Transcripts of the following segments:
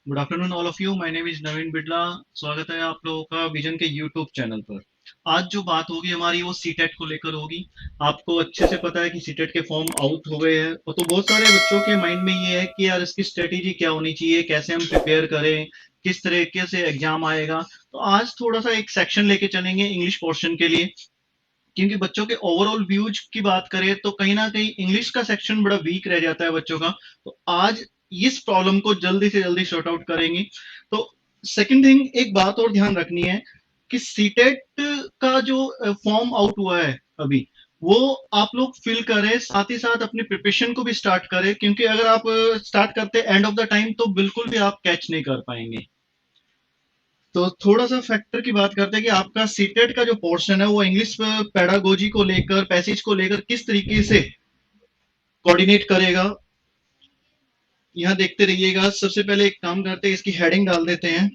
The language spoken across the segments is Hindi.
Good afternoon all of you. My name is Naveen Birla. स्वागत है आप लोगों का विजन के यूट्यूब चैनल पर। आज जो बात होगी हमारी वो सीटेट को लेकर होगी। आपको अच्छे से पता है कि सीटेट के फॉर्म आउट हो गए हैं और तो बहुत सारे बच्चों के माइंड में ये है कि यार इसकी स्ट्रेटेजी क्या होनी चाहिए, कैसे हम प्रिपेयर करें, किस तरीके से एग्जाम आएगा। तो आज थोड़ा सा एक सेक्शन लेके चलेंगे इंग्लिश पोर्शन के लिए, क्योंकि बच्चों के ओवरऑल व्यूज की बात करें तो कहीं ना कहीं इंग्लिश का सेक्शन बड़ा वीक रह जाता है बच्चों का। तो आज इस प्रॉब्लम को जल्दी से जल्दी सॉर्ट आउट करेंगे। तो सेकंड थिंग, एक बात और ध्यान रखनी है कि सीटेट का जो फॉर्म आउट हुआ है अभी, वो आप लोग फिल करें, साथ ही साथ अपनी प्रिपरेशन को भी स्टार्ट करें, क्योंकि अगर आप स्टार्ट करते एंड ऑफ द टाइम तो बिल्कुल भी आप कैच नहीं कर पाएंगे। तो थोड़ा सा फैक्टर की बात करते हैं कि आपका सीटेट का जो पोर्शन है वो इंग्लिश पेडागोजी को लेकर, पैसेज को लेकर किस तरीके से कोऑर्डिनेट करेगा। यहां देखते रहिएगा। सबसे पहले एक काम करते हैं, इसकी हेडिंग डाल देते हैं,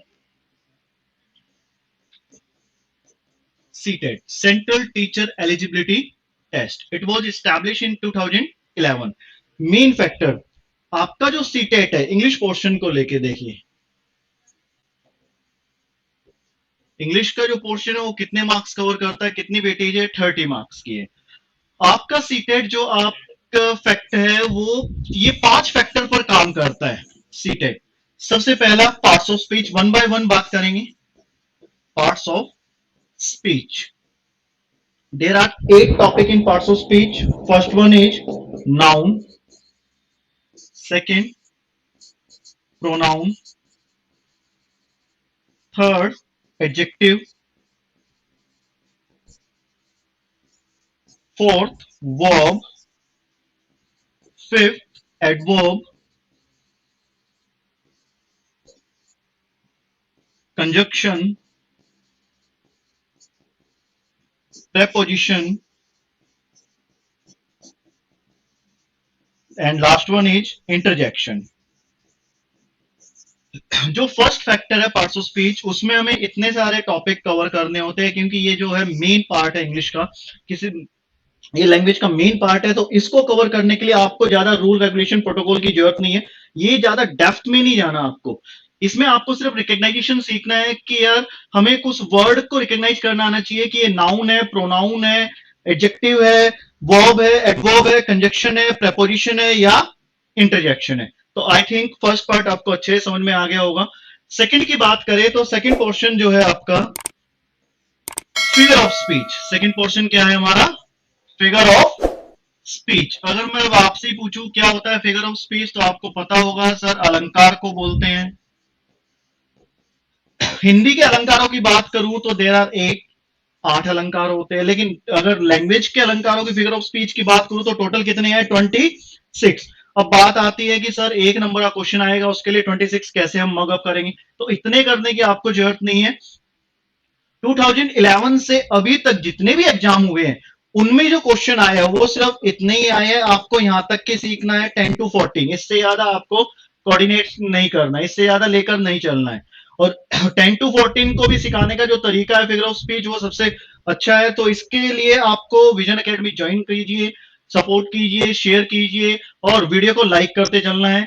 CTET central teacher eligibility test. It was establish in 2011। Main factor आपका जो सीटेट है इंग्लिश पोर्शन को लेके देखिए। इंग्लिश का जो पोर्शन है वो कितने मार्क्स कवर करता है, कितनी वेटेज है, 30 मार्क्स की है। आपका सीटेट जो आपका फैक्ट है वो ये 5 फैक्टर पर काम करता है सीटेट। सबसे पहला parts of speech, one by one बात करेंगे। Parts of speech, there are 8 topic in parts of speech. First one is noun, second pronoun, third adjective, fourth verb, fifth adverb, conjunction, preposition, and last one is interjection. जो फर्स्ट फैक्टर है पार्ट्स ऑफ स्पीच, उसमें हमें इतने सारे टॉपिक कवर करने होते हैं, क्योंकि ये जो है मेन पार्ट है इंग्लिश का, किसी ये लैंग्वेज का मेन पार्ट है। तो इसको कवर करने के लिए आपको ज्यादा रूल रेगुलेशन प्रोटोकॉल की जरूरत नहीं है। ये ज्यादा डेप्थ में नहीं जाना आपको। इसमें आपको सिर्फ रिकग्नाइजेशन सीखना है कि यार हमें कुछ वर्ड को रिकग्नाइज करना आना चाहिए कि ये नाउन है, प्रोनाउन है, एडजेक्टिव है, वर्ब है, एडवर्ब है, कंजक्शन है, प्रेपोजिशन है या इंटरजेक्शन है। तो आई थिंक फर्स्ट पार्ट आपको अच्छे से समझ में आ गया होगा। सेकंड की बात करें तो सेकंड पोर्शन जो है आपका figure of speech. Second portion क्या है हमारा? Figure of speech. अगर मैं अब आपसे पूछूं क्या होता है फिगर ऑफ स्पीच, तो आपको पता होगा सर, अलंकार को बोलते हैं। हिंदी के अलंकारों की बात करूं तो देर आर 8 अलंकार होते हैं, लेकिन अगर लैंग्वेज के अलंकारों की फिगर ऑफ स्पीच की बात करूं तो टोटल कितने हैं? 26। अब बात आती है कि सर एक नंबर का क्वेश्चन आएगा, उसके लिए 26 कैसे हम मग अप करेंगे? तो इतने करने की आपको जरूरत नहीं है। 2011 से अभी तक जितने भी एग्जाम हुए हैं उनमें जो क्वेश्चन आया है वो सिर्फ इतने ही आए हैं। आपको यहां तक के सीखना है 10 to 14, इससे ज्यादा आपको कोऑर्डिनेट नहीं करना, इससे ज्यादा लेकर नहीं चलना है। और 10 to 14 को भी सिखाने का जो तरीका है फिगर ऑफ स्पीच वो सबसे अच्छा है। तो इसके लिए आपको विजन एकेडमी ज्वाइन कीजिए, सपोर्ट कीजिए, शेयर कीजिए और वीडियो को लाइक करते चलना है।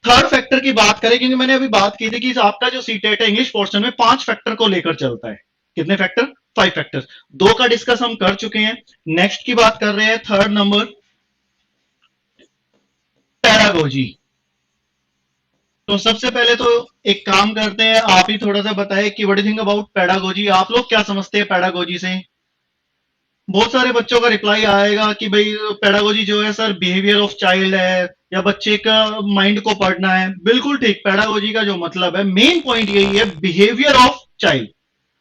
थर्ड फैक्टर की बात करें, क्योंकि मैंने अभी बात की थी कि आपका जो सीटेट है इंग्लिश पोर्शन में 5 फैक्टर को लेकर चलता है। कितने फैक्टर? 5 फैक्टर्स। 2 का डिस्कस हम कर चुके हैं। नेक्स्ट की बात कर रहे हैं, थर्ड नंबर पैरागोजी। तो सबसे पहले तो एक काम करते हैं, आप ही थोड़ा सा बताएं कि what do you think about pedagogy. आप लोग क्या समझते हैं पैडागोजी से? बहुत सारे बच्चों का रिप्लाई आएगा कि भाई पैडागोजी जो है सर बिहेवियर ऑफ चाइल्ड है या बच्चे का माइंड को पढ़ना है। बिल्कुल ठीक। पैडागोजी का जो मतलब है, मेन पॉइंट यही है, बिहेवियर ऑफ चाइल्ड।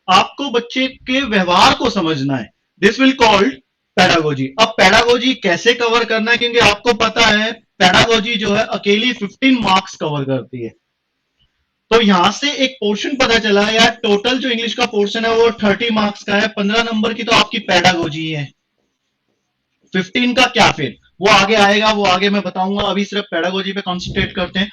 आपको बच्चे के व्यवहार को समझना है। This will called pedagogy. अब पैडागोजी कैसे कवर करना है, क्योंकि आपको पता है पैडागोजी जो है अकेली 15 मार्क्स कवर करती है। तो यहां से एक पोर्शन पता चला यार, टोटल जो इंग्लिश का पोर्शन है वो 30 मार्क्स का है, 15 नंबर की तो आपकी पैडागोजी है। 15 का क्या फिर? वो आगे आएगा, वो आगे मैं बताऊंगा। अभी सिर्फ पैडागोजी पे कॉन्सेंट्रेट करते हैं।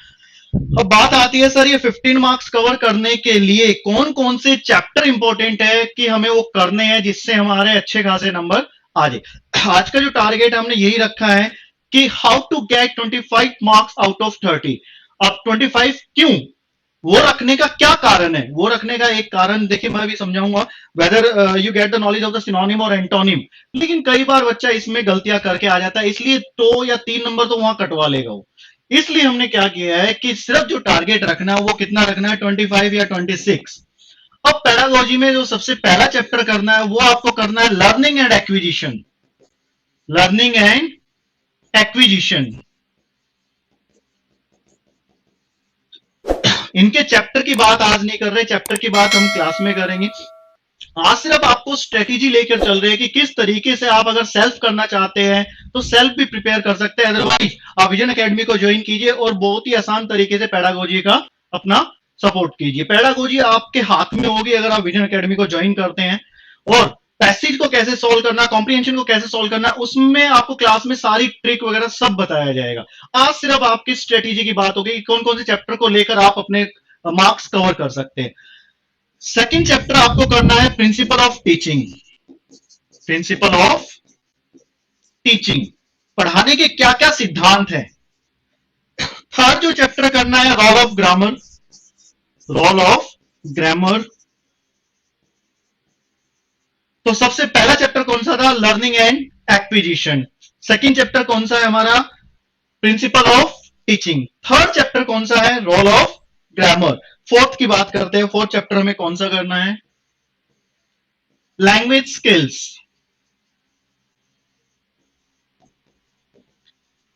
अब बात आती है सर, ये 15 मार्क्स कवर करने के लिए कौन कौन से चैप्टर इंपॉर्टेंट है कि हमें वो करने हैं जिससे हमारे अच्छे खासे नंबर आ जाए। आज का जो टारगेट हमने यही रखा है कि how to get 25 marks out of 30। अब 25 क्यों? वो रखने का क्या कारण है? वो रखने का एक कारण देखिए मैं भी समझाऊंगा, whether you get the knowledge of the synonym और एंटोनिम। लेकिन कई बार बच्चा इसमें गलतियां करके आ जाता है, इसलिए 2 या 3 नंबर तो वहां कटवा लेगा वो। इसलिए हमने क्या किया है कि सिर्फ जो टारगेट रखना है वो कितना रखना है, 25 या 26। अब पैडागोजी में जो सबसे पहला चैप्टर करना है वो आपको करना है learning and acquisition. Learning and acquisition, इनके चैप्टर की बात आज नहीं कर रहे, चैप्टर की बात हम क्लास में करेंगे। आज सिर्फ आपको स्ट्रेटेजी लेकर चल रहे हैं कि किस तरीके से आप अगर सेल्फ करना चाहते हैं तो सेल्फ भी प्रिपेयर कर सकते हैं, अदरवाइज आप विजन एकेडमी को ज्वाइन कीजिए और बहुत ही आसान तरीके से पैडागोजी का अपना सपोर्ट कीजिए। पैडागोजी आपके हाथ में होगी अगर आप विजन एकेडमी को ज्वाइन करते हैं। और पैसेज को कैसे सोल्व करना, कॉम्प्रिहेंशन को कैसे सोल्व करना, उसमें आपको क्लास में सारी ट्रिक वगैरह सब बताया जाएगा। आज सिर्फ आपकी स्ट्रेटेजी की बात होगी कि कौन कौन से चैप्टर को लेकर आप अपने मार्क्स कवर कर सकते हैं। सेकंड चैप्टर आपको करना है principal of teaching. Principal of teaching, पढ़ाने के क्या क्या सिद्धांत हैं। थर्ड जो चैप्टर करना है role of grammar. Role of grammar, तो सबसे पहला चैप्टर कौन सा था, learning and acquisition. Second chapter कौन सा है हमारा, principle of teaching. Third chapter कौन सा है, रोल ऑफ ग्रामर। फोर्थ की बात करते हैं, फोर्थ चैप्टर हमें कौन सा करना है, लैंग्वेज स्किल्स।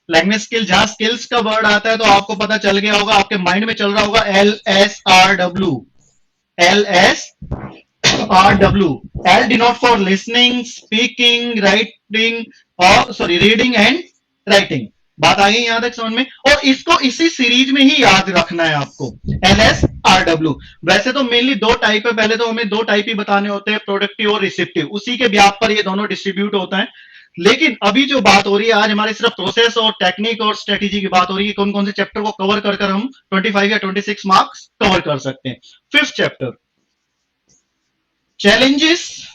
लैंग्वेज स्किल, जहां स्किल्स का वर्ड आता है तो आपको पता चल गया होगा, आपके माइंड में चल रहा होगा LSRW। LSRW, L denote for listening, speaking, writing, और सॉरी रीडिंग एंड राइटिंग। बात आ गई यहां तक समझ में? और इसको इसी सीरीज में ही याद रखना है आपको, LSRW। वैसे तो मेनली दो टाइप है, पहले तो हमें दो टाइप ही बताने होते हैं, प्रोडक्टिव और रिसेप्टिव, उसी के ब्याज पर ये दोनों डिस्ट्रीब्यूट होता है। लेकिन अभी जो बात हो रही है आज हमारी सिर्फ प्रोसेस और टेक्निक और स्ट्रेटेजी की बात हो रही है, कौन कौन से चैप्टर को कवर कर हम 25 या 26 मार्क्स कवर कर सकते हैं। Fifth chapter, challenges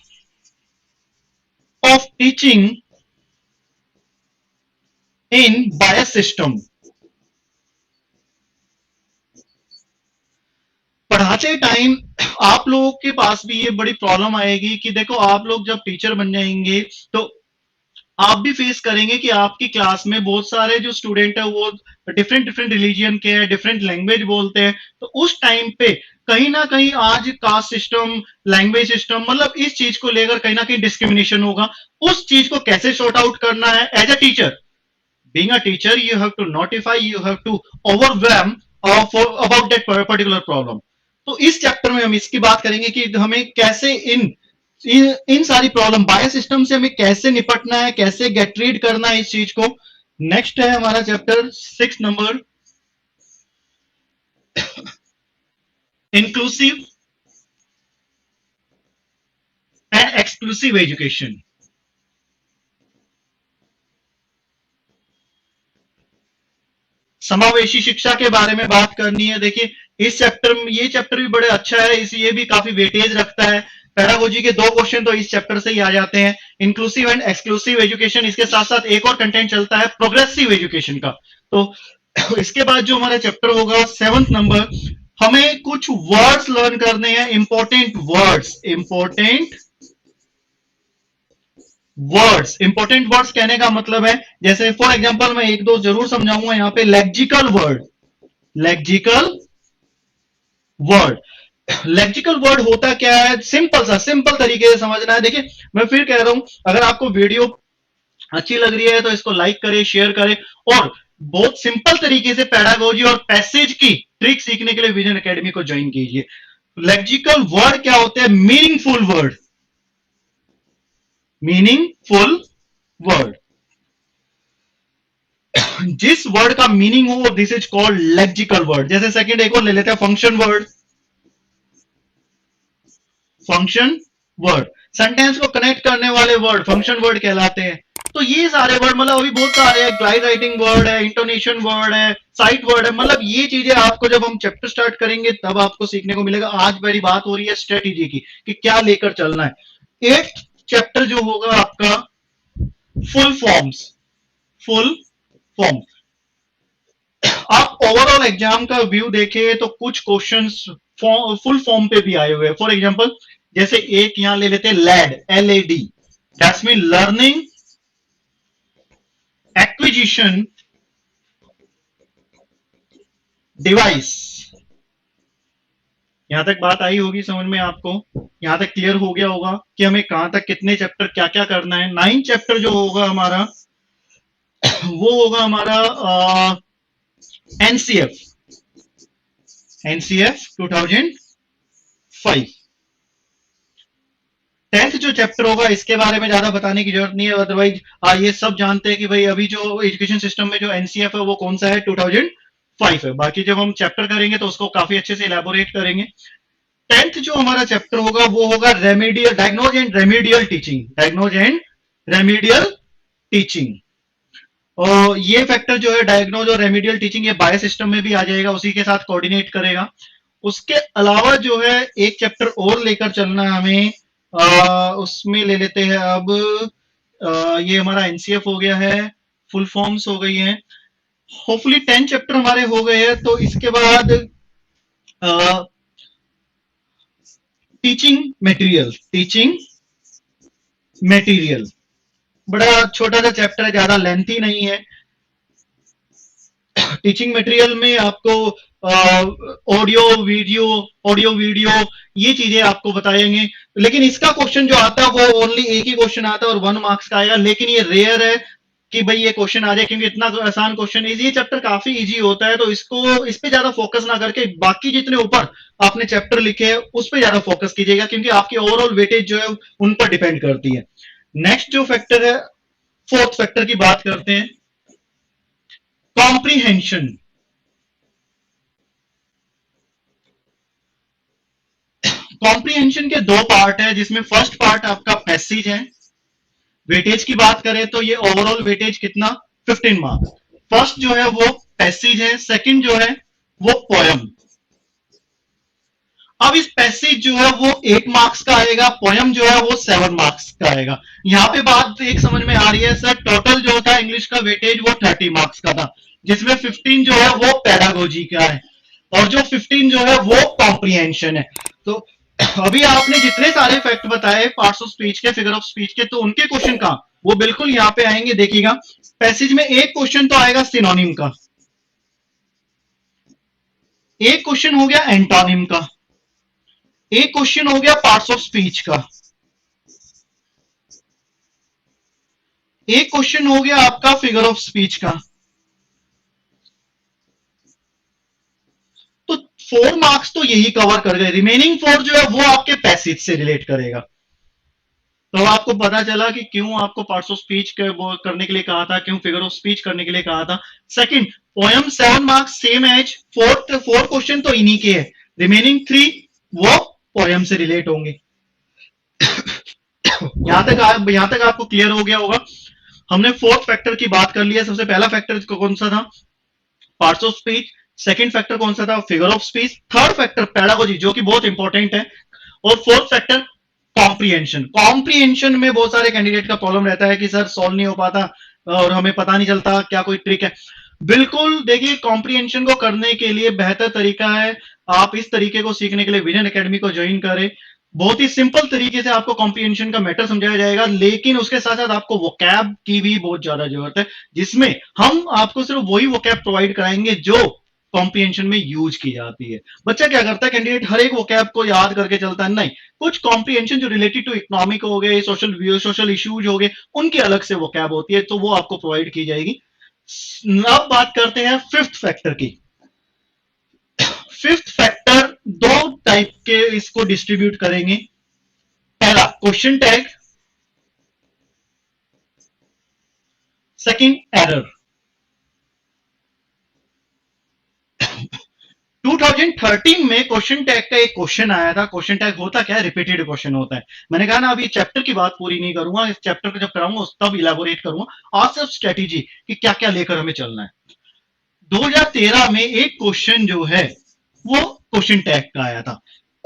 of teaching in bias system। पढ़ाते टाइम आप लोगों के पास भी ये बड़ी प्रॉब्लम आएगी कि देखो आप लोग जब टीचर बन जाएंगे तो आप भी फेस करेंगे कि आपकी क्लास में बहुत सारे जो स्टूडेंट है वो डिफरेंट डिफरेंट रिलीजियन के हैं, डिफरेंट लैंग्वेज बोलते हैं। तो उस टाइम पे कहीं ना कहीं आज कास्ट सिस्टम, लैंग्वेज सिस्टम, मतलब इस चीज को लेकर कहीं ना कहीं डिस्क्रिमिनेशन होगा। उस चीज को कैसे सॉर्ट आउट करना है as a teacher, being a teacher you have to notify, you have to overwhelm for about that particular problem। तो इस चैप्टर में हम इसकी बात करेंगे कि हमें कैसे इन सारी प्रॉब्लम, बायो सिस्टम से हमें कैसे निपटना है, कैसे गेट रीड करना है इस चीज को। नेक्स्ट है हमारा chapter 6 number, inclusive and exclusive education. समावेशी शिक्षा के बारे में बात करनी है। देखिए इस चैप्टर में, ये चैप्टर भी बड़े अच्छा है, इस ये भी काफी वेटेज रखता है। पैडागोजी के 2 क्वेश्चन तो इस चैप्टर से ही आ जाते हैं, इंक्लूसिव एंड एक्सक्लूसिव एजुकेशन। इसके साथ साथ एक और कंटेंट चलता है प्रोग्रेसिव एजुकेशन का। तो इसके बाद जो हमारा चैप्टर होगा 7th नंबर, हमें कुछ वर्ड्स लर्न करने हैं, important words. Important words, important words कहने का मतलब है, जैसे फॉर एग्जांपल मैं एक दो जरूर समझाऊंगा यहाँ पे। Lexical word, lexical word, lexical word होता क्या है, सिंपल सा, सिंपल तरीके से समझना है। देखिए मैं फिर कह रहा हूं, अगर आपको वीडियो अच्छी लग रही है तो इसको लाइक करें, शेयर करें, और बहुत सिंपल तरीके से पैडागोजी और पैसेज की ट्रिक सीखने के लिए विजन एकेडमी को ज्वाइन कीजिए। लेक्सिकल वर्ड क्या होते हैं, मीनिंगफुल वर्ड, मीनिंगफुल वर्ड। जिस वर्ड का मीनिंग हो this is called lexical word. जैसे सेकंड एक और ले लेते हैं, function word. Function word, sentence को कनेक्ट करने वाले वर्ड फंक्शन वर्ड कहलाते हैं। तो ये सारे वर्ड, मतलब अभी बहुत सारे हैं, ग्लाइड राइटिंग वर्ड है, इंटोनेशन वर्ड है, साइट वर्ड है, मतलब ये चीजें आपको जब हम चैप्टर स्टार्ट करेंगे तब आपको सीखने को मिलेगा। आज मेरी बात हो रही है स्ट्रेटेजी की कि क्या लेकर चलना है। 8th चैप्टर जो होगा आपका, फुल फॉर्म्स। फुल फॉर्म, आप ओवरऑल एग्जाम का व्यू देखें तो कुछ क्वेश्चंस फुल फॉर्म पे भी आए हुए हैं। फॉर एग्जांपल जैसे एक यहां ले लेते हैं LAD, LAD, that's mean learning acquisition device. यहां तक बात आई होगी समझ में आपको, यहां तक क्लियर हो गया होगा कि हमें कहां तक कितने चैप्टर क्या क्या करना है। 9 चैप्टर जो होगा हमारा वो होगा हमारा एनसीएफ, एनसीएफ 2005। 10th जो चैप्टर होगा इसके बारे में ज्यादा बताने की जरूरत नहीं है, अदरवाइज ये सब जानते हैं कि भाई अभी जो एजुकेशन सिस्टम में जो एनसीएफ है वो कौन सा है, 2005 है। बाकी जब हम चैप्टर करेंगे तो उसको काफी अच्छे से इलेबोरेट करेंगे। 10th जो हमारा चैप्टर होगा वो होगा remedial, diagnose and remedial teaching, diagnose and remedial teaching. और ये फैक्टर जो है डायग्नोज और रेमेडियल टीचिंग, ये बायो सिस्टम में भी आ जाएगा, उसी के साथ कोऑर्डिनेट करेगा। उसके अलावा जो है एक चैप्टर और लेकर चलना है हमें, उसमें ले लेते हैं अब, ये हमारा एनसीएफ हो गया है, फुल फॉर्म्स हो गई हैं। होपफुली 10 चैप्टर हमारे हो गए हैं। तो इसके बाद टीचिंग मटेरियल, टीचिंग मटेरियल बड़ा छोटा सा चैप्टर है, ज्यादा लेंथी नहीं है। टीचिंग मटेरियल में आपको ऑडियो वीडियो, ऑडियो वीडियो ये चीजें आपको बताएंगे। लेकिन इसका क्वेश्चन जो आता है वो ओनली एक ही क्वेश्चन आता है और 1 मार्क्स का आएगा। लेकिन ये रेयर है कि भाई ये क्वेश्चन आ जाए, क्योंकि इतना आसान क्वेश्चन है। ये चैप्टर काफी इजी होता है, तो इसको इस पे ज्यादा फोकस ना करके बाकी जितने ऊपर आपने चैप्टर लिखे हैं उस पे ज्यादा फोकस कीजिएगा, क्योंकि आपकी ओवरऑल वेटेज जो है उन पर डिपेंड करती है। नेक्स्ट जो फैक्टर है, फोर्थ फैक्टर की बात करते हैं, कॉम्प्रीहेंशन। कॉम्प्रीहेंशन के दो पार्ट है, जिसमें फर्स्ट पार्ट आपका पैसेज है। वेटेज की बात करें तो ये ओवरऑल वेटेज कितना, 15 मार्क्स। फर्स्ट जो है वो पैसेज है, सेकंड जो है वो पोयम। अब इस पैसेज जो है वो 8 मार्क्स का आएगा, पोयम जो है वो 7 मार्क्स का आएगा। यहां पे बात एक समझ में आ रही है सर, टोटल जो था इंग्लिश का वेटेज वो 30 मार्क्स का था, जिसमें 15 जो है वो पैडागोजी का है और जो 15 जो है वो कॉम्प्रीहेंशन है। तो अभी आपने जितने सारे फैक्ट बताए पार्ट्स ऑफ स्पीच के, फिगर ऑफ स्पीच के, तो उनके क्वेश्चन कहां, वो बिल्कुल यहां पे आएंगे। देखिएगा पैसेज में एक क्वेश्चन तो आएगा सिनोनिम का, एक क्वेश्चन हो गया एंटोनिम का, एक क्वेश्चन हो गया पार्ट्स ऑफ स्पीच का, एक क्वेश्चन हो गया आपका फिगर ऑफ स्पीच का। तो 4 मार्क्स तो यही कवर कर गए, रिमेनिंग 4 जो है वो आपके पैसेज से रिलेट करेगा। तो आपको पता चला कि क्यों आपको पार्ट्स ऑफ स्पीच करने के लिए कहा था, क्यों फिगर ऑफ स्पीच करने के लिए कहा था। Second, poem 7 marks same as, fourth question तो इन्हीं के है, रिमेनिंग 3 वो पोयम से रिलेट होंगे। यहां तक आपको क्लियर हो गया होगा। हमने फोर्थ फैक्टर की बात कर लिया। सबसे पहला फैक्टर कौन सा था, parts of speech. Second factor कौन सा था, figure of speech. Third factor pedagogy, जो कि बहुत इंपॉर्टेंट है। और फोर्थ फैक्टर कॉम्प्रीहेंशन। कॉम्प्रीहेंशन में बहुत सारे कैंडिडेट का प्रॉब्लम रहता है कि सर सॉल्व नहीं हो पाता और हमें पता नहीं चलता, क्या कोई ट्रिक है। बिल्कुल देखिए, कॉम्प्रीहेंशन को करने के लिए बेहतर तरीका है, आप इस तरीके को सीखने के लिए विजन एकेडमी को ज्वाइन करें। बहुत ही सिंपल तरीके से आपको कॉम्प्रीहेंशन का मैटर समझाया जाएगा, लेकिन उसके साथ साथ आपको वोकैब की भी बहुत ज्यादा जरूरत है, जिसमें हम आपको सिर्फ वही वोकैब प्रोवाइड कराएंगे जो कॉम्प्रीहेंशन में यूज की जाती है। बच्चा क्या करता है, कैंडिडेट हर एक वोकैब को याद करके चलता है, नहीं, कुछ कॉम्प्रीहेंशन जो रिलेटेड टू इकोनॉमिक हो गए, सोशल इश्यूज हो गए, उनकी अलग से वोकैब होती है, तो वो आपको प्रोवाइड की जाएगी। अब बात करते हैं फिफ्थ फैक्टर की। फिफ्थ फैक्टर दो टाइप के इसको डिस्ट्रीब्यूट करेंगे। पहला क्वेश्चन टैग, सेकंड एरर। 2013 में क्वेश्चन टैग का एक क्वेश्चन आया था। क्वेश्चन टैग होता क्या है, रिपीटेड क्वेश्चन होता है। मैंने कहा ना अभी चैप्टर की बात पूरी नहीं करूंगा, इस चैप्टर को जब कराऊंगा तब इलेबोरेट करूंगा। आज सिर्फ स्ट्रेटेजी कि क्या क्या लेकर हमें चलना है। 2013 में एक क्वेश्चन जो है वो क्वेश्चन टैग का आया था,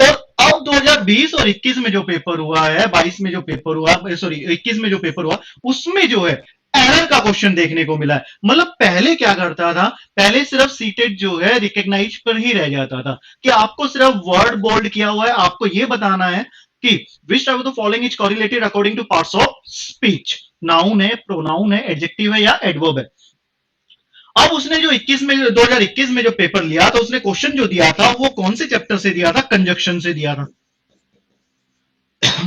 और अब 2020 और 21 में जो पेपर हुआ है, 22 में जो पेपर हुआ, सॉरी 21 में जो पेपर हुआ, उसमें जो है एरर का क्वेश्चन देखने को मिला है। मतलब पहले क्या करता था, पहले सिर्फ सीटेड जो है रिकॉग्नाइज पर ही रह जाता था कि आपको सिर्फ वर्ड बोल्ड किया हुआ है, आपको यह बताना है कि which type of the following is correlated according two parts of speech. Noun है, प्रोनाउन है, एडजेक्टिव है या एडवर्ब है। अब उसने जो 21 में 2021 में जो पेपर लिया था, उसने क्वेश्चन जो दिया था वो कौन से चैप्टर से दिया था? कंजक्शन से दिया था।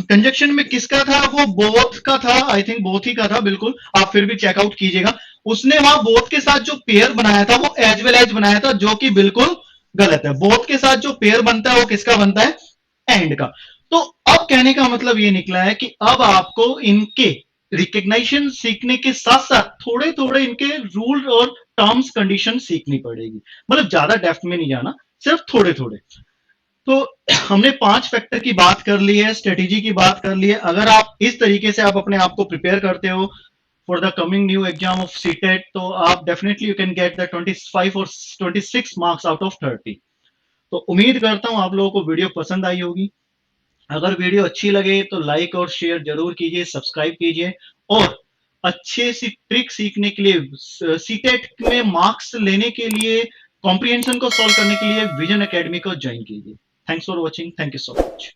कंजक्शन में किसका था? वो बोथ का था, आई थिंक बोथ ही का था, बिल्कुल आप फिर भी चेकआउट कीजिएगा। उसने वहां बोथ के साथ जो पेयर बनाया था वो एज वेल एज बनाया था, जो कि बिल्कुल गलत है। बोथ के साथ जो पेयर बनता है वो किसका बनता है? एंड का। तो अब कहने का मतलब ये निकला है कि अब आपको इनके रिकग्नाइजेशन सीखने के साथ साथ थोड़े थोड़े इनके रूल और टर्म्स कंडीशन सीखनी पड़ेगी। मतलब ज्यादा डेप्थ में नहीं जाना, सिर्फ थोड़े थोड़े। तो हमने 5 फैक्टर की बात कर ली है, स्ट्रेटेजी की बात कर ली है। अगर आप इस तरीके से आप अपने आप को प्रिपेयर करते हो for the coming new exam of CTET, तो आप definitely you can get the 25 और 26 मार्क्स आउट ऑफ 30। तो उम्मीद करता हूं आप लोगों को वीडियो पसंद आई होगी। अगर वीडियो अच्छी लगे तो लाइक और शेयर जरूर कीजिए, सब्सक्राइब कीजिए, और अच्छे सी ट्रिक सीखने के लिए, सीटेट में मार्क्स लेने के लिए, कॉम्प्रिहेंशन को सॉल्व करने के लिए विजन एकेडमी को ज्वाइन कीजिए। Thanks for watching, thank you so much.